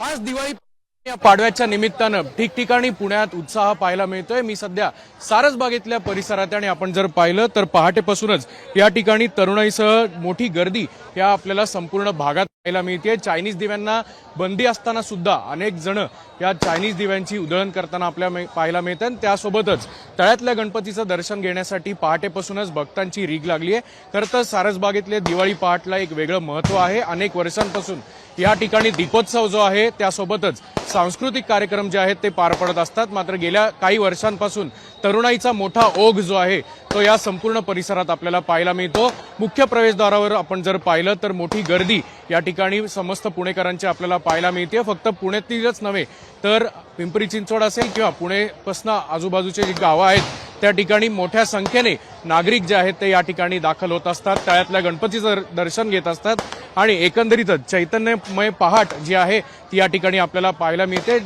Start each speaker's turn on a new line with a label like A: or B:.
A: आज दिवाळी पाडव्याच्या निमित्तानं ठिकठिकाणी पुण्यात उत्साह पाहायला मिळतोय। मी सध्या सारसबागेतल्या परिसरात आणि आपण जर पाहिलं तर पहाटेपासूनच या ठिकाणी तरुणाईसह मोठी गर्दी या आपल्याला संपूर्ण भागात पाहायला मिळते। चायनीज दिव्यांना बंदी असताना सुद्धा अनेक जण या चायनीज दिव्यांची उधळण करताना आपल्याला पाहायला मिळतात। त्यासोबतच तळ्यातल्या गणपतीचं दर्शन घेण्यासाठी पहाटेपासूनच भक्तांची रीघ लागली आहे। खरं तर सारसबागेतले दिवाळी पहाटला एक वेगळं महत्त्व आहे। अनेक वर्षांपासून या ठिकाणी दीपोत्सव जो आहे त्यासोबतच सांस्कृतिक कार्यक्रम जे आहेत ते पार पडत असतात। मात्र गेल्या काही वर्षांपासून तरुणाईचा मोठा ओघ जो आहे तो या संपूर्ण परिसरात आपल्याला पाहायला मिळतो। मुख्य प्रवेशद्वारावर आपण जर पाहिलं तर मोठी गर्दी या ठिकाणी समस्त पुणेकरांची आपल्याला पाहायला मिळते। फक्त पुण्यातीलच नव्हे तर पिंपरी चिंचवड असेल किंवा पुणेपासून आजूबाजूचे जी गावं आहेत त्या ठिकाणी मोठ्या संख्येने नागरिक जे आहेत ते या ठिकाणी दाखल होत असतात, तळ्यातल्या गणपतीचं दर्शन घेत असतात आणि एकंदरीतच चैतन्यमय पहाट जी आहे ती या ठिकाणी आपल्याला पाहायला मिळते।